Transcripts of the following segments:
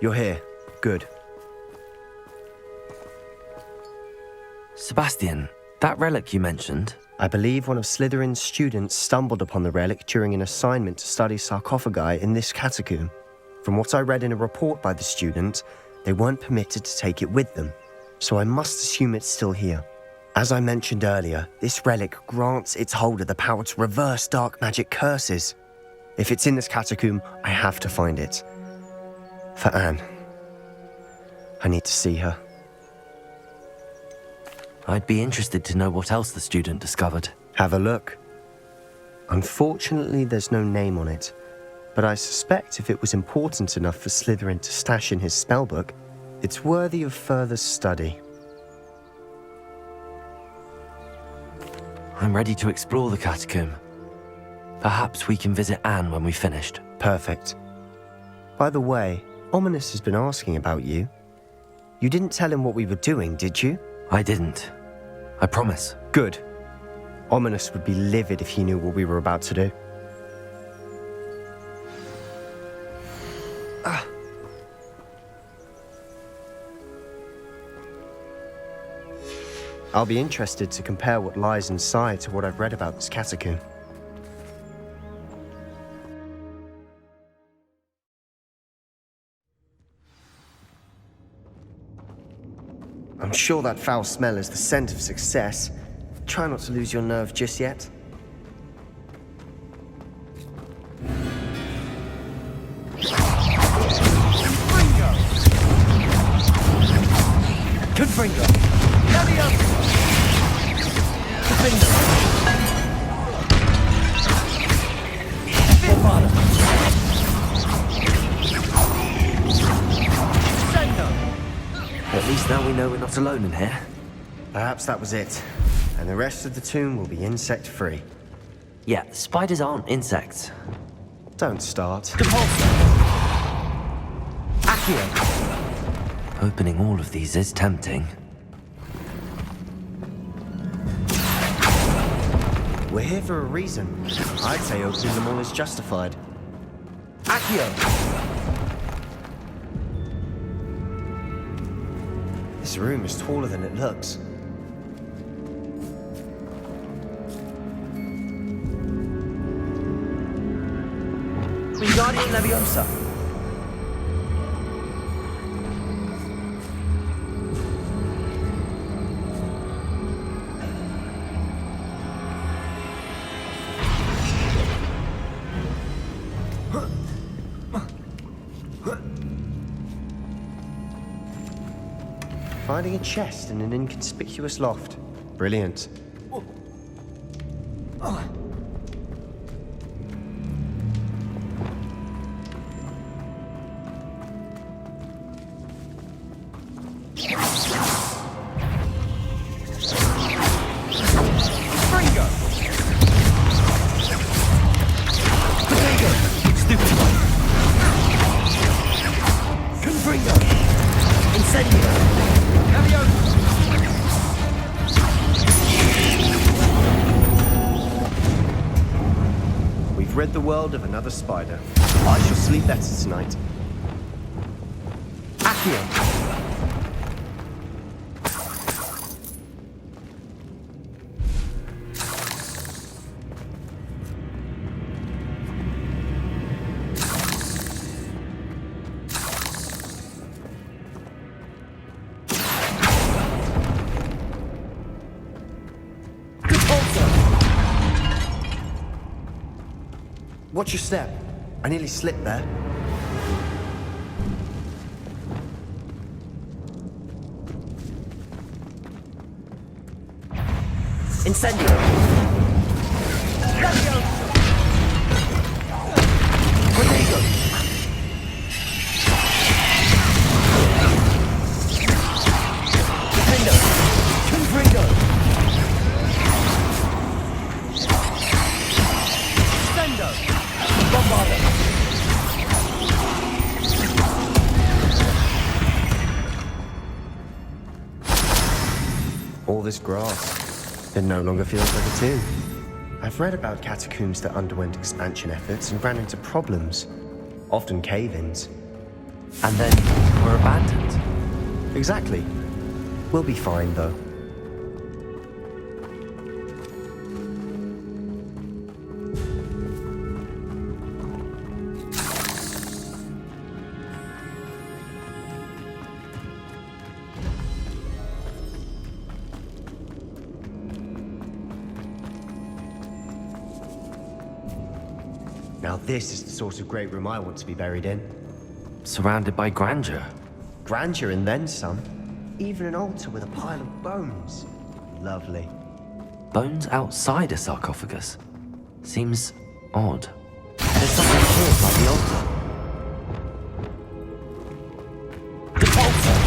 You're here. Good. Sebastian, that relic you mentioned... I believe one of Slytherin's students stumbled upon the relic during an assignment to study sarcophagi in this catacomb. From what I read in a report by the student, they weren't permitted to take it with them, so I must assume it's still here. As I mentioned earlier, this relic grants its holder the power to reverse dark magic curses. If it's in this catacomb, I have to find it. For Anne. I need to see her. I'd be interested to know what else the student discovered. Have a look. Unfortunately, there's no name on it, but I suspect if it was important enough for Slytherin to stash in his spellbook, it's worthy of further study. I'm ready to explore the catacomb. Perhaps we can visit Anne when we've finished. Perfect. By the way, Ominous has been asking about you. You didn't tell him what we were doing, did you? I didn't. I promise. Good. Ominous would be livid if he knew what we were about to do. I'll be interested to compare what lies inside to what I've read about this catacomb. I'm sure that foul smell is the scent of success. Try not to lose your nerve just yet. Confringo! Leviosa! Confringo! Bombada! At least now we know we're not alone in here. Perhaps that was it. And the rest of the tomb will be insect-free. Yeah, spiders aren't insects. Don't start. Depulso! Accio! Opening all of these is tempting. We're here for a reason. I'd say opening them all is justified. Accio! This room is taller than it looks. Wingardium Leviosa! Finding a chest in an inconspicuous loft. Brilliant. We've rid the world of another spider. I shall sleep better tonight. Accio! Watch your step. I nearly slipped there. Incendio! Leviosa! Protego! Defendo! Confringo! Stendo! Bombarda! All this grass. It no longer feels like a tomb. I've read about catacombs that underwent expansion efforts and ran into problems, often cave-ins. And then we're abandoned. Exactly. We'll be fine, though. Now this is the sort of great room I want to be buried in. Surrounded by grandeur. Grandeur and then some. Even an altar with a pile of bones. Lovely. Bones outside a sarcophagus. Seems odd. There's something here by the altar. The altar!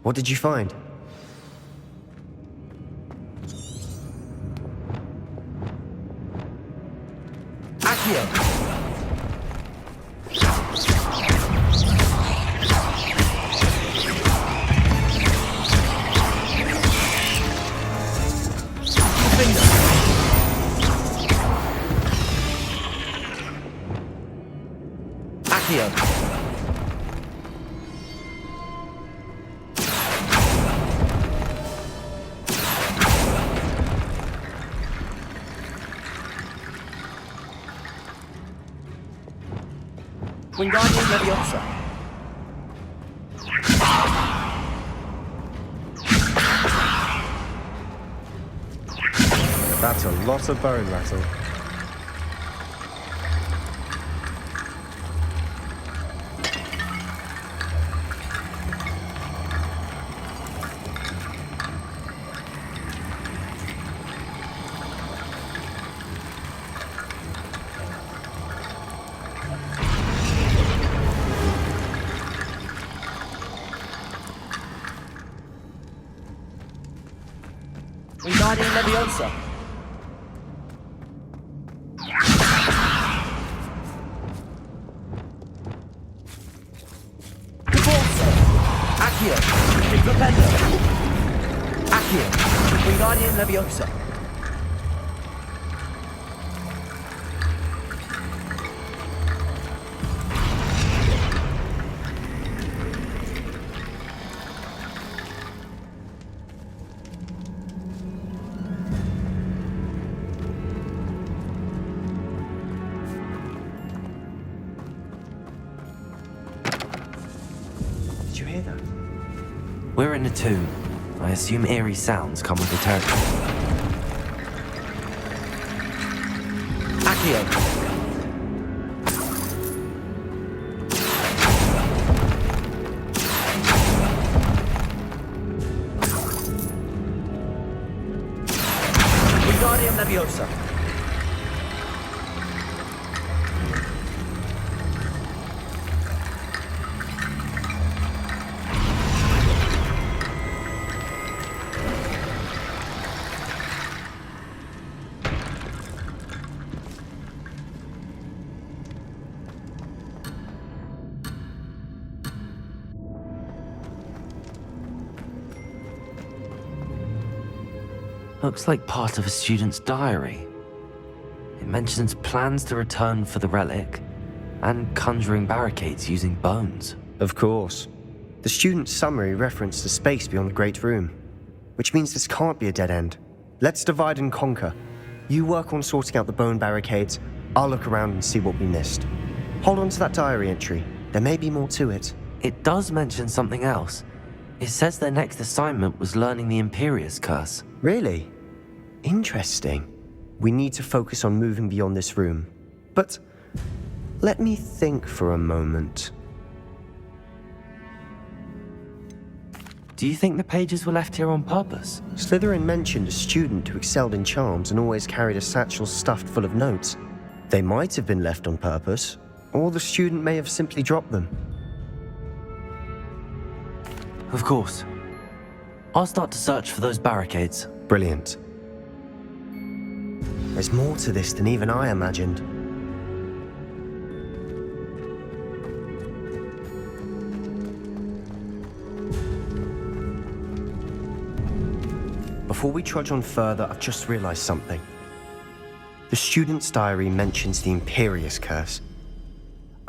What did you find? Accio! Accio! Wingardium Leviosa. That's a lot of bone rattle. Wingardium Leviosa. Cabalso. Accio. Rependo. Accio. Wingardium Leviosa. Did you hear that? We're in a tomb. I assume eerie sounds come with the territory. Accio. Wingardium Leviosa. Looks like part of a student's diary. It mentions plans to return for the relic and conjuring barricades using bones. Of course. The student's summary referenced the space beyond the Great Room, which means this can't be a dead end. Let's divide and conquer. You work on sorting out the bone barricades, I'll look around and see what we missed. Hold on to that diary entry. There may be more to it. It does mention something else. It says their next assignment was learning the Imperius Curse. Really? Interesting. We need to focus on moving beyond this room. But let me think for a moment. Do you think the pages were left here on purpose? Slytherin mentioned a student who excelled in charms and always carried a satchel stuffed full of notes. They might have been left on purpose, or the student may have simply dropped them. Of course. I'll start to search for those barricades. Brilliant. There's more to this than even I imagined. Before we trudge on further, I've just realized something. The student's diary mentions the Imperious Curse.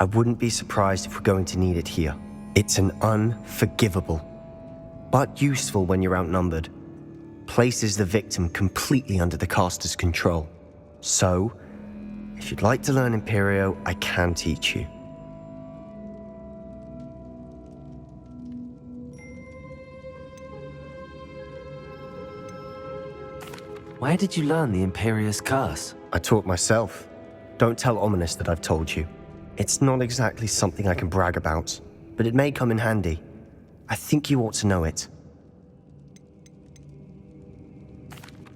I wouldn't be surprised if we're going to need it here. It's an unforgivable, but useful when you're outnumbered. Places the victim completely under the caster's control. So, if you'd like to learn Imperio, I can teach you. Where did you learn the Imperious Curse? I taught myself. Don't tell Ominous that I've told you. It's not exactly something I can brag about, but it may come in handy. I think you ought to know it.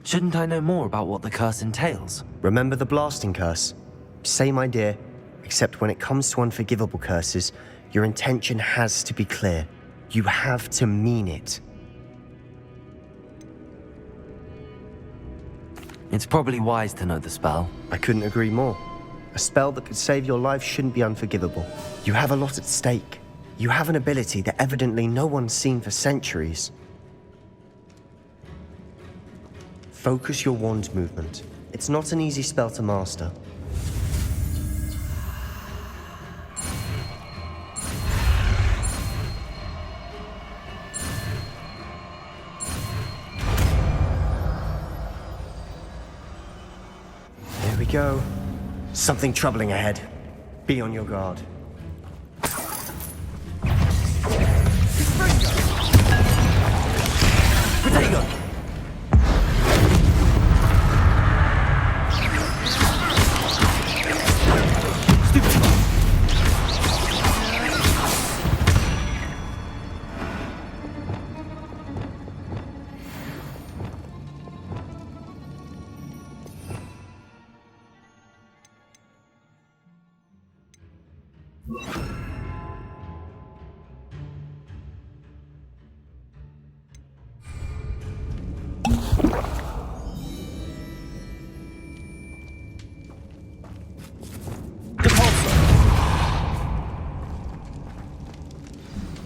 Shouldn't I know more about what the curse entails? Remember the blasting curse? Same idea, except when it comes to unforgivable curses, your intention has to be clear. You have to mean it. It's probably wise to know the spell. I couldn't agree more. A spell that could save your life shouldn't be unforgivable. You have a lot at stake. You have an ability that evidently no one's seen for centuries. Focus your wand movement. It's not an easy spell to master. There we go. Something troubling ahead. Be on your guard. Potato!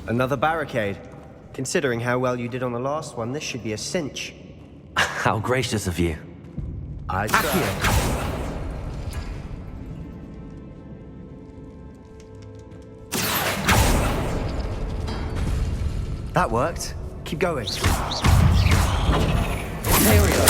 Another barricade. Considering how well you did on the last one, this should be a cinch. How gracious of you. I try. That worked. Keep going. Ontario!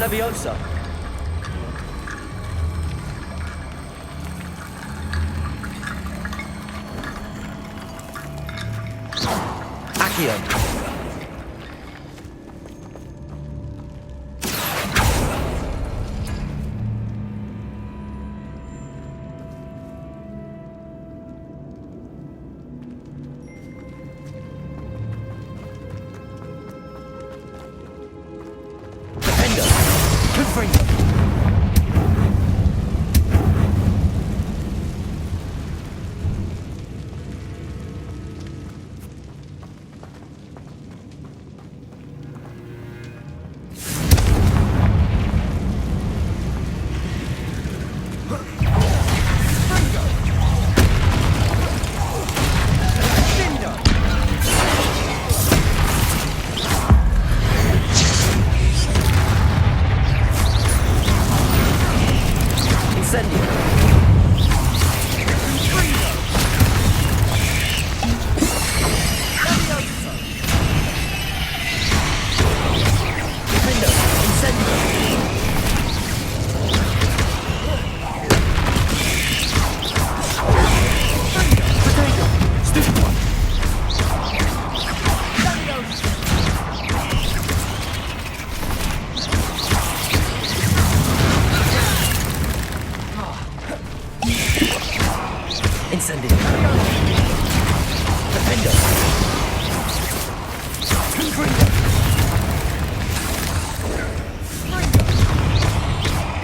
Leviosa. Accio.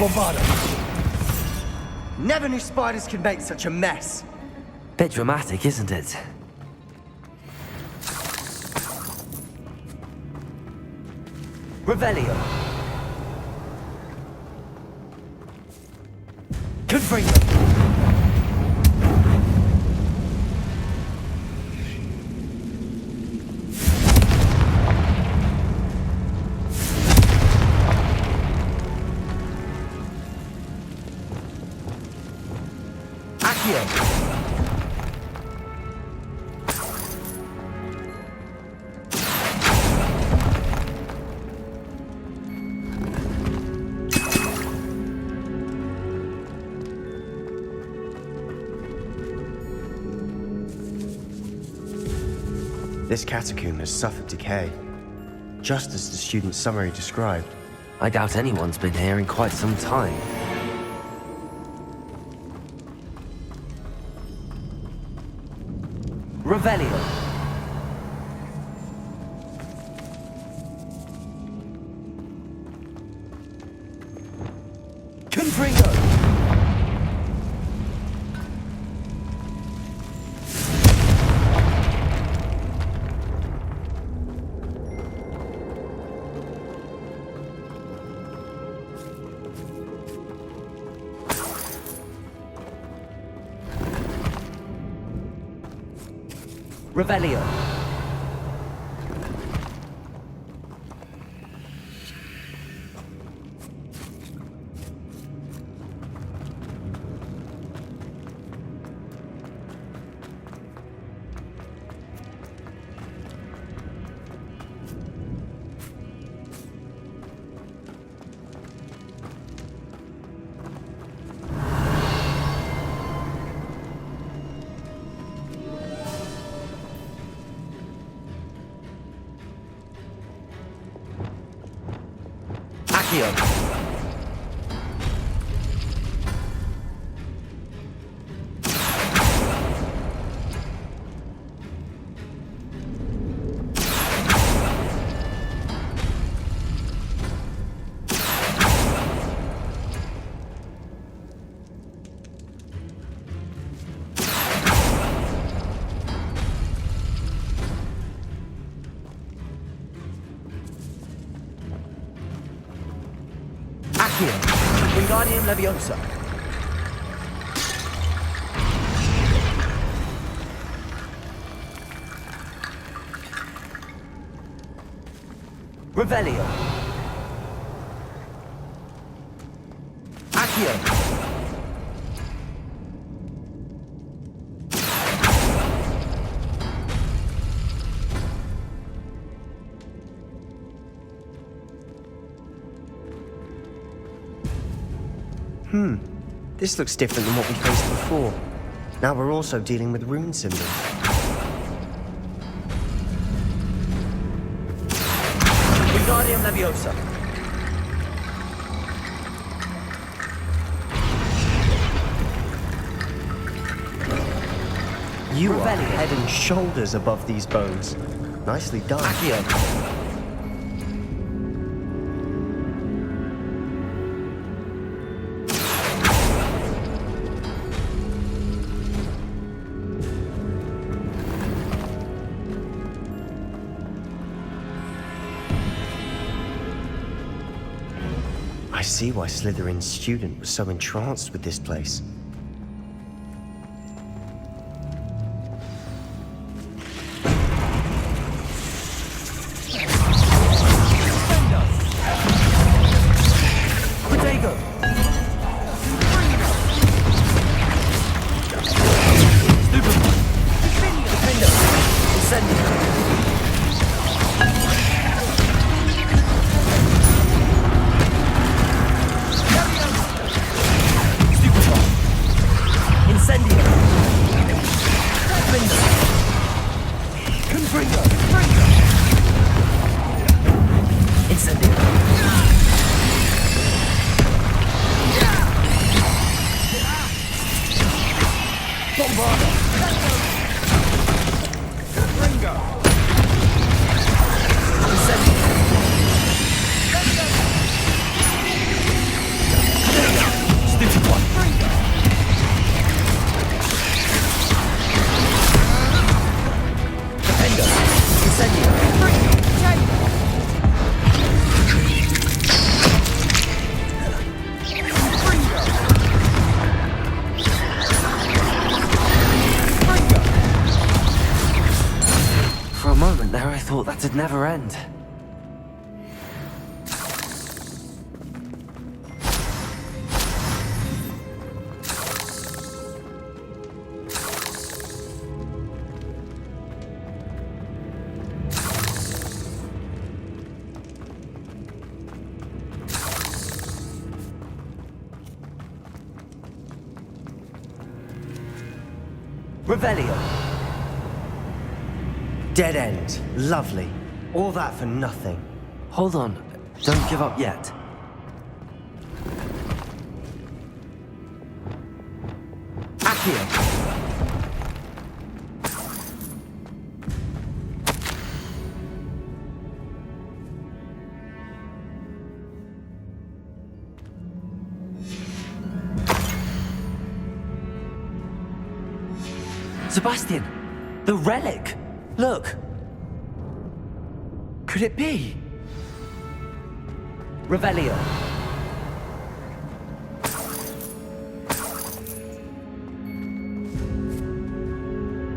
Bombardo. Never knew spiders could make such a mess. Bit dramatic, isn't it? Revelio. Confringo. Accio. This catacomb has suffered decay, just as the student's summary described. I doubt anyone's been here in quite some time. Revelio. Confringo. Revelio. Accio. Wingardium Leviosa. Revelio. Accio. This looks different than what we faced before. Now we're also dealing with rune symbols. Wingardium Leviosa. You are Revelio. head and shoulders above these bones. Nicely done. Accio. I see why Slytherin's student was so entranced with this place. Protego. Stupefy. Defender. Incendio. Stupefy. That'd never end. Revelio. Dead end. Lovely. All that for nothing. Hold on. Don't give up yet. Accio. Sebastian! The relic! Look! Could it be? Revelio.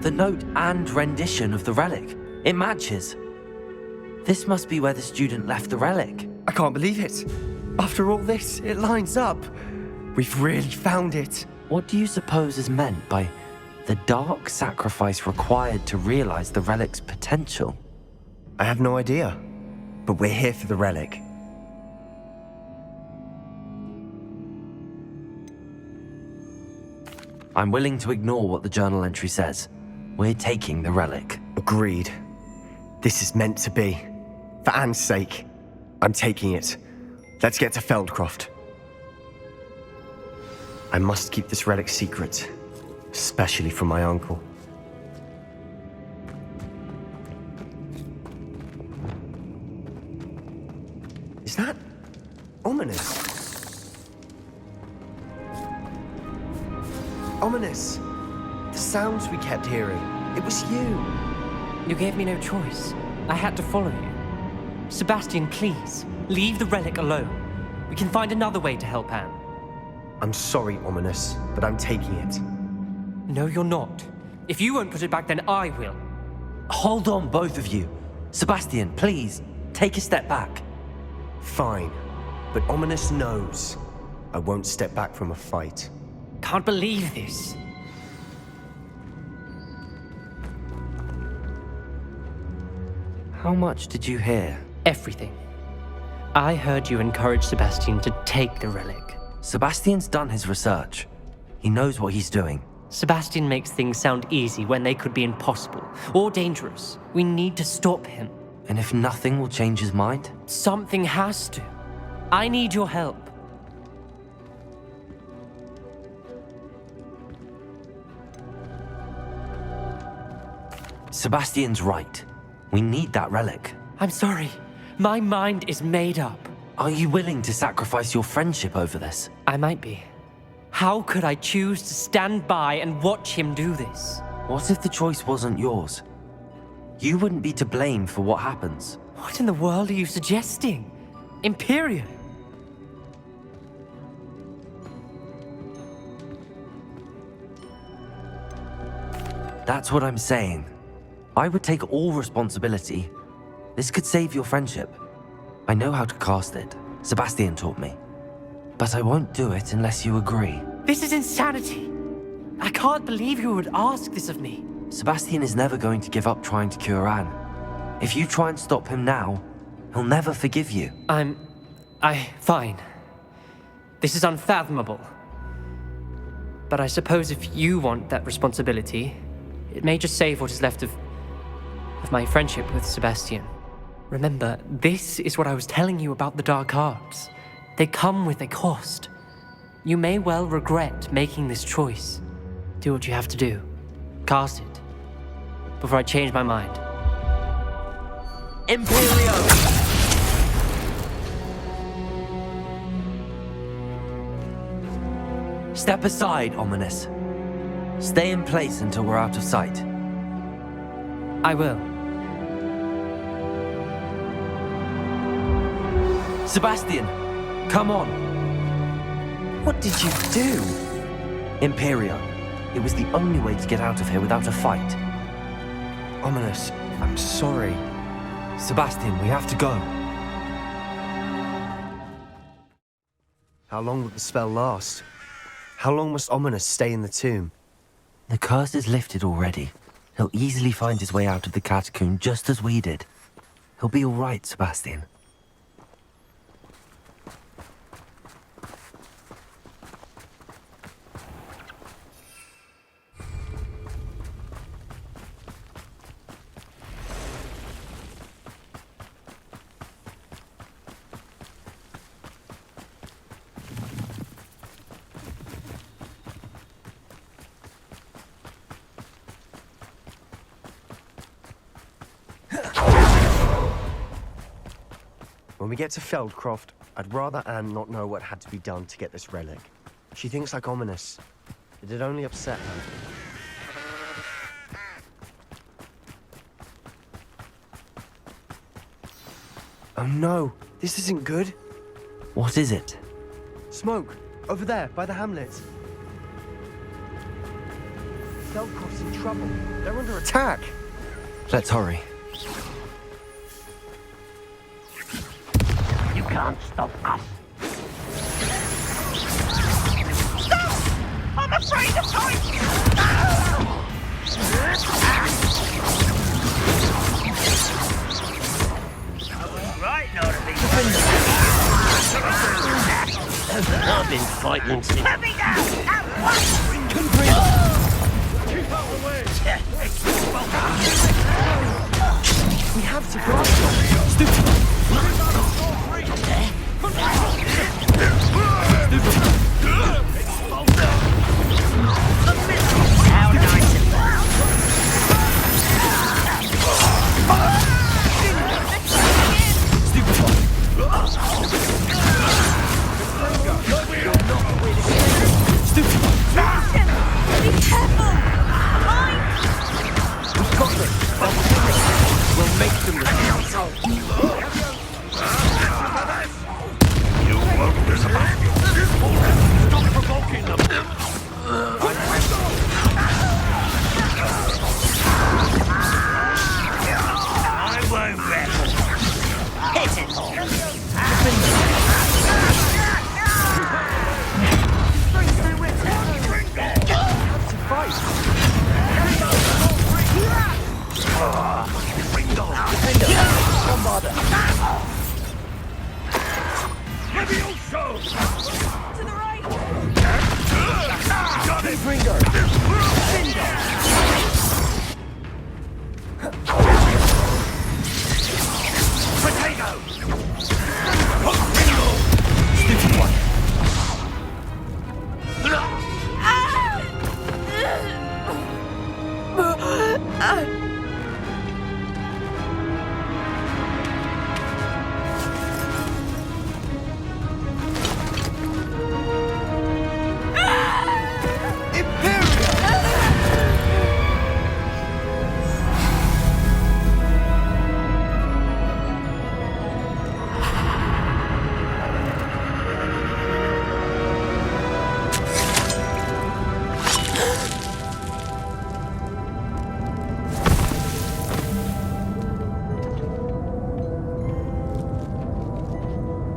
The note and rendition of the relic. It matches. This must be where the student left the relic. I can't believe it. After all this, it lines up. We've really found it. What do you suppose is meant by the dark sacrifice required to realize the relic's potential? I have no idea. But we're here for the relic. I'm willing to ignore what the journal entry says. We're taking the relic. Agreed. This is meant to be. For Anne's sake, I'm taking it. Let's get to Feldcroft. I must keep this relic secret, especially from my uncle. Is that ominous? Ominous! The sounds we kept hearing. It was you. You gave me no choice. I had to follow you. Sebastian, please, leave the relic alone. We can find another way to help Anne. I'm sorry, Ominous, but I'm taking it. No, you're not. If you won't put it back, then I will. Hold on, both of you. Sebastian, please, take a step back. Fine, but Ominous knows I won't step back from a fight. Can't believe this. How much did you hear? Everything. I heard you encourage Sebastian to take the relic. Sebastian's done his research. He knows what he's doing. Sebastian makes things sound easy when they could be impossible or dangerous. We need to stop him. And if nothing will change his mind? Something has to. I need your help. Sebastian's right. We need that relic. I'm sorry. My mind is made up. Are you willing to sacrifice your friendship over this? I might be. How could I choose to stand by and watch him do this? What if the choice wasn't yours? You wouldn't be to blame for what happens. What in the world are you suggesting? Imperium? That's what I'm saying. I would take all responsibility. This could save your friendship. I know how to cast it. Sebastian taught me. But I won't do it unless you agree. This is insanity. I can't believe you would ask this of me. Sebastian is never going to give up trying to cure Anne. If you try and stop him now, he'll never forgive you. Fine. This is unfathomable. But I suppose if you want that responsibility, it may just save what is left of my friendship with Sebastian. Remember, this is what I was telling you about the dark arts. They come with a cost. You may well regret making this choice. Do what you have to do. Cast it. Before I change my mind. Imperio! Step aside, Ominous. Stay in place until we're out of sight. I will. Sebastian, come on. What did you do? Imperio. It was the only way to get out of here without a fight. Ominous, I'm sorry. Sebastian, we have to go. How long will the spell last? How long must Ominous stay in the tomb? The curse is lifted already. He'll easily find his way out of the catacomb just as we did. He'll be all right, Sebastian. When we get to Feldcroft, I'd rather Anne not know what had to be done to get this relic. She thinks like Ominous. It'd only upset her. Oh no, this isn't good. What is it? Smoke, over there, by the hamlet. Feldcroft's in trouble. They're under attack. Let's hurry. You can't stop us. Stop! I'm afraid of heights! Right, Norby. I've been fighting since. Let me down! Keep out the way! We have to go. Stupid. How nice of that! Be careful! Mine! We've got them. We'll make them You won't miss a Stop provoking them! I won't rest. Hit it! To the right! Got it! Potato! Stupid one.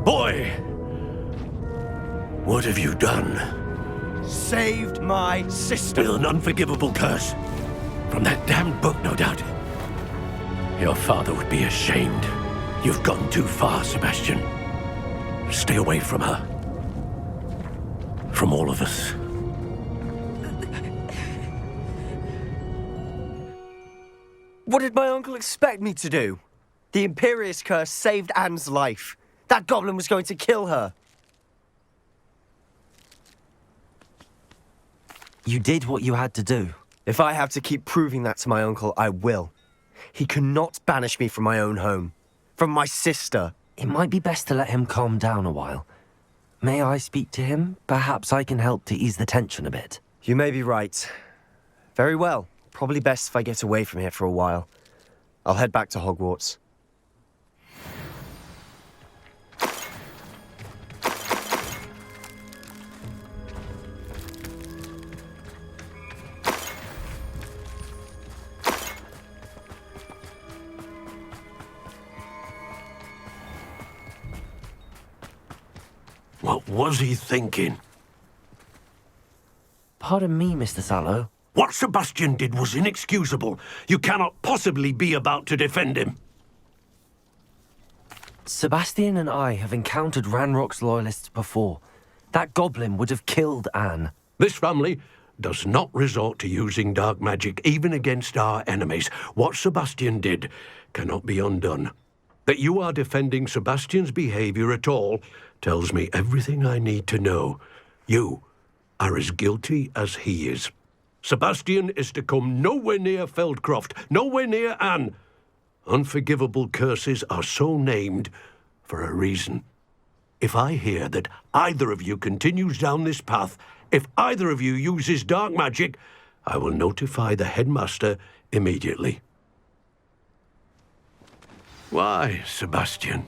Boy! What have you done? saved my sister. With an unforgivable curse. From that damned book, no doubt. Your father would be ashamed. You've gone too far, Sebastian. Stay away from her. From all of us. What did my uncle expect me to do? The Imperious curse saved Anne's life. That goblin was going to kill her. You did what you had to do. If I have to keep proving that to my uncle, I will. He cannot banish me from my own home. From my sister. It might be best to let him calm down a while. May I speak to him? Perhaps I can help to ease the tension a bit. You may be right. Very well. Probably best if I get away from here for a while. I'll head back to Hogwarts. What was he thinking? Pardon me, Mr. Sallow. What Sebastian did was inexcusable. You cannot possibly be about to defend him. Sebastian and I have encountered Ranrock's loyalists before. That goblin would have killed Anne. This family does not resort to using dark magic even against our enemies. What Sebastian did cannot be undone. That you are defending Sebastian's behavior at all tells me everything I need to know. You are as guilty as he is. Sebastian is to come nowhere near Feldcroft, nowhere near Anne. Unforgivable curses are so named for a reason. If I hear that either of you continues down this path, if either of you uses dark magic, I will notify the headmaster immediately. Why, Sebastian?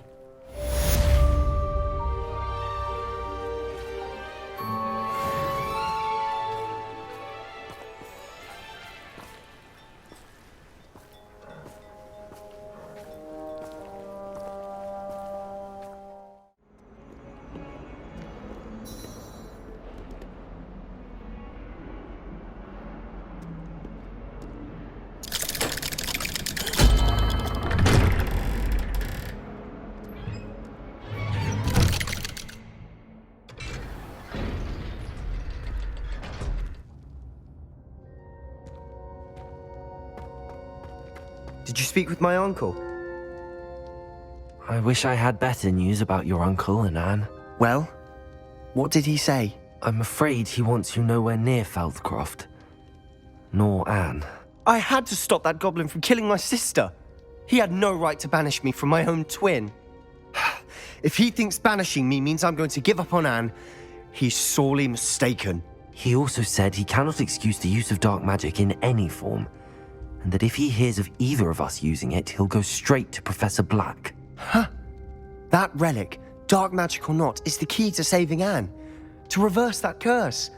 Did you speak with my uncle? I wish I had better news about your uncle and Anne. Well, what did he say? I'm afraid he wants you nowhere near Feldcroft. Nor Anne. I had to stop that goblin from killing my sister. He had no right to banish me from my own twin. If he thinks banishing me means I'm going to give up on Anne, he's sorely mistaken. He also said he cannot excuse the use of dark magic in any form, and that if he hears of either of us using it, he'll go straight to Professor Black. Huh? That relic, dark magic or not, is the key to saving Anne. To reverse that curse.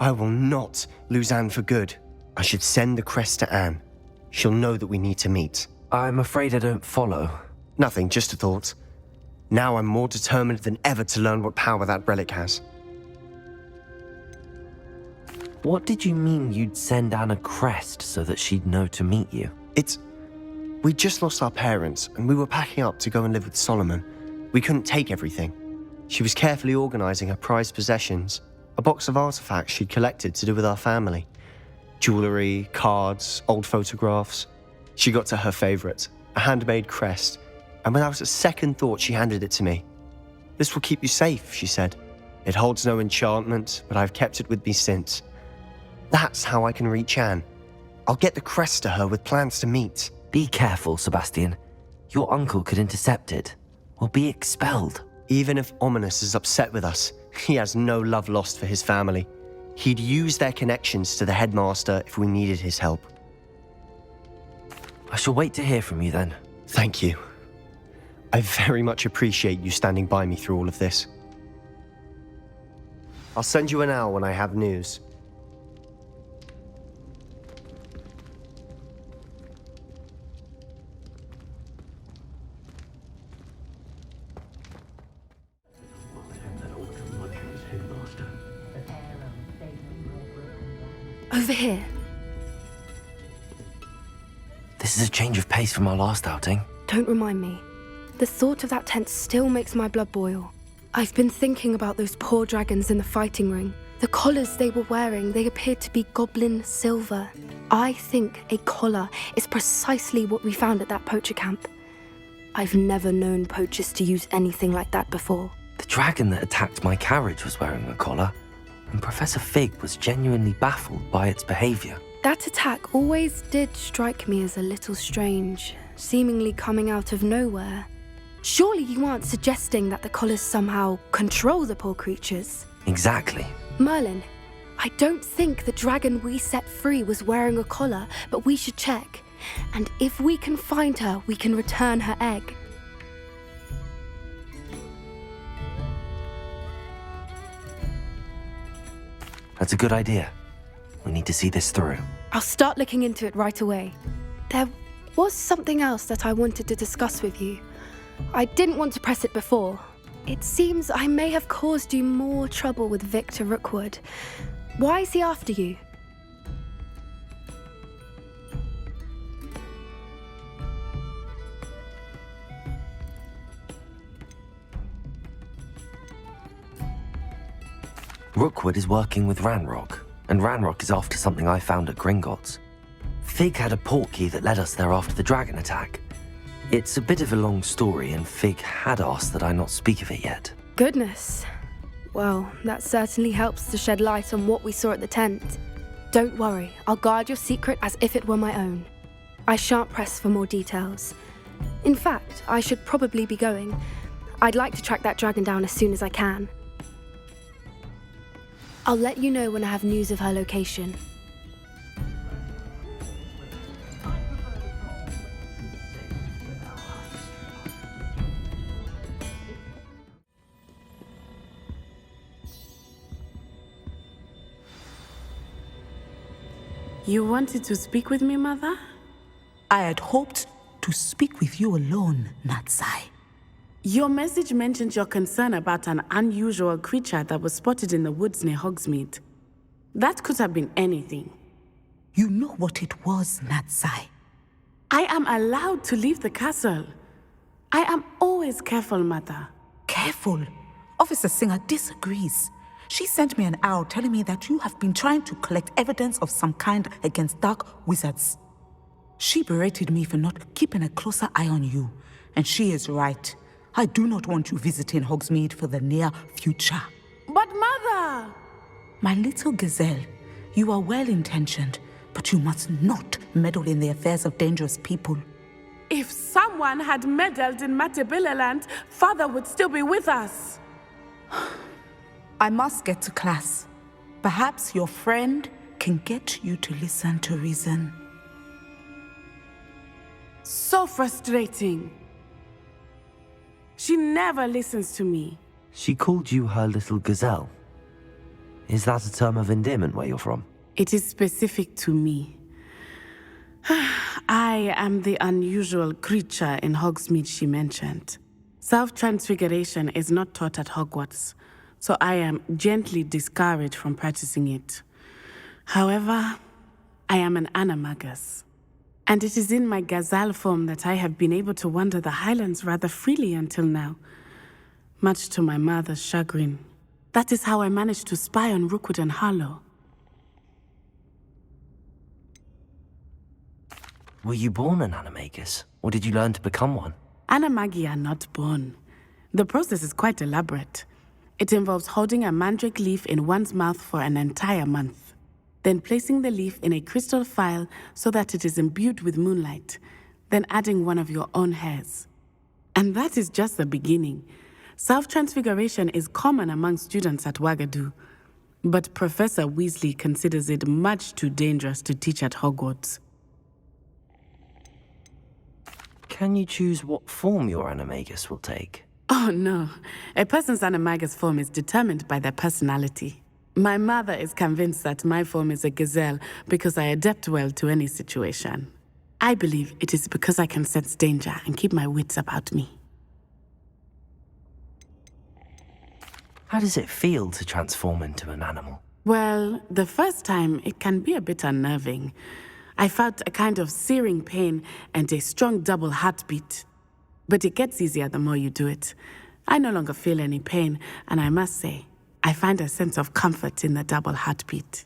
I will not lose Anne for good. I should send the crest to Anne. She'll know that we need to meet. I'm afraid I don't follow. Nothing, just a thought. Now I'm more determined than ever to learn what power that relic has. What did you mean you'd send Anne a crest so that she'd know to meet you? We just lost our parents, and we were packing up to go and live with Solomon. We couldn't take everything. She was carefully organizing her prized possessions, a box of artifacts she'd collected to do with our family. Jewelry, cards, old photographs. She got to her favorite, a handmade crest, and without a second thought she handed it to me. "This will keep you safe," she said. "It holds no enchantment, but I've kept it with me since. That's how I can reach Anne. I'll get the crest to her with plans to meet." Be careful, Sebastian. Your uncle could intercept it, or be expelled. Even if Ominous is upset with us, he has no love lost for his family. He'd use their connections to the headmaster if we needed his help. I shall wait to hear from you then. Thank you. I very much appreciate you standing by me through all of this. I'll send you an owl when I have news. Over here. This is a change of pace from our last outing. Don't remind me. The thought of that tent still makes my blood boil. I've been thinking about those poor dragons in the fighting ring. The collars they were wearing, they appeared to be goblin silver. I think a collar is precisely what we found at that poacher camp. I've never known poachers to use anything like that before. The dragon that attacked my carriage was wearing a collar, and Professor Fig was genuinely baffled by its behavior. That attack always did strike me as a little strange, seemingly coming out of nowhere. Surely you aren't suggesting that the collars somehow control the poor creatures? Exactly. Merlin, I don't think the dragon we set free was wearing a collar, but we should check. And if we can find her, we can return her egg. That's a good idea. We need to see this through. I'll start looking into it right away. There was something else that I wanted to discuss with you. I didn't want to press it before, It seems I may have caused you more trouble with Victor Rookwood. Why is he after you? Rookwood is working with Ranrock, and Ranrock is after something I found at Gringotts. Fig had a portkey that led us there after the dragon attack. It's a bit of a long story, and Fig had asked that I not speak of it yet. Goodness. Well, that certainly helps to shed light on what we saw at the tent. Don't worry, I'll guard your secret as if it were my own. I shan't press for more details. In fact, I should probably be going. I'd like to track that dragon down as soon as I can. I'll let you know when I have news of her location. You wanted to speak with me, Mother? I had hoped to speak with you alone, Natsai. Your message mentioned your concern about an unusual creature that was spotted in the woods near Hogsmeade. That could have been anything. You know what it was, Natsai. I am allowed to leave the castle. I am always careful, Mother. Careful. Officer Singer disagrees. She sent me an owl telling me that you have been trying to collect evidence of some kind against dark wizards. She berated me for not keeping a closer eye on you, and she is right. I do not want you visiting Hogsmeade for the near future. But Mother! My little gazelle, you are well-intentioned, but you must not meddle in the affairs of dangerous people. If someone had meddled in Matabeleland, Father would still be with us. I must get to class. Perhaps your friend can get you to listen to reason. So frustrating. She never listens to me. She called you her little gazelle. Is that a term of endearment where you're from? It is specific to me. I am the unusual creature in Hogsmeade she mentioned. Self-transfiguration is not taught at Hogwarts, so I am gently discouraged from practicing it. However, I am an animagus, and it is in my gazelle form that I have been able to wander the Highlands rather freely until now, much to my mother's chagrin. That is how I managed to spy on Rookwood and Harlow. Were you born an animagus, or did you learn to become one? Animagi are not born. The process is quite elaborate. It involves holding a mandrake leaf in one's mouth for an entire month, then placing the leaf in a crystal phial so that it is imbued with moonlight, then adding one of your own hairs. And that is just the beginning. Self-transfiguration is common among students at Wagadu, but Professor Weasley considers it much too dangerous to teach at Hogwarts. Can you choose what form your animagus will take? Oh no, a person's animagus form is determined by their personality. My mother is convinced that my form is a gazelle because I adapt well to any situation. I believe it is because I can sense danger and keep my wits about me. How does it feel to transform into an animal? Well, the first time it can be a bit unnerving. I felt a kind of searing pain and a strong double heartbeat. But it gets easier the more you do it. I no longer feel any pain, and I must say, I find a sense of comfort in the double heartbeat.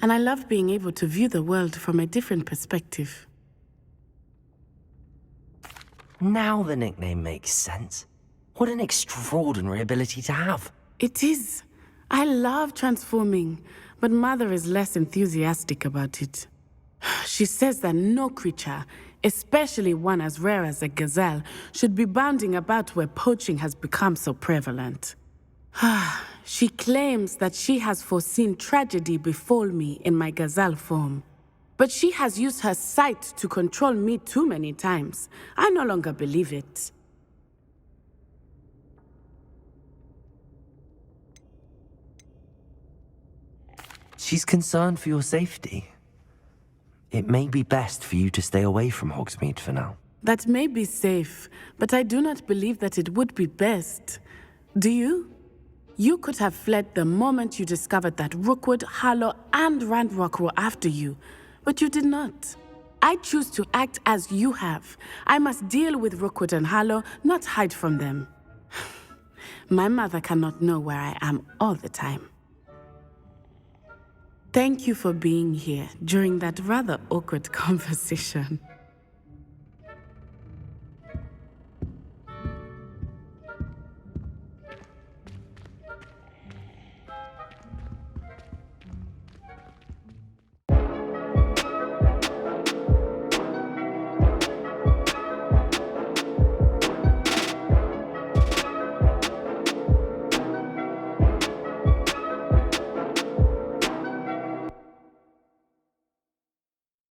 And I love being able to view the world from a different perspective. Now the nickname makes sense. What an extraordinary ability to have. It is. I love transforming, but Mother is less enthusiastic about it. She says that no creature, especially one as rare as a gazelle, should be bounding about where poaching has become so prevalent. She claims that she has foreseen tragedy befall me in my gazelle form. But she has used her sight to control me too many times. I no longer believe it. She's concerned for your safety. It may be best for you to stay away from Hogsmeade for now. That may be safe, but I do not believe that it would be best. Do you? You could have fled the moment you discovered that Rookwood, Harlow, and Randrock were after you, but you did not. I choose to act as you have. I must deal with Rookwood and Harlow, not hide from them. My mother cannot know where I am all the time. Thank you for being here during that rather awkward conversation.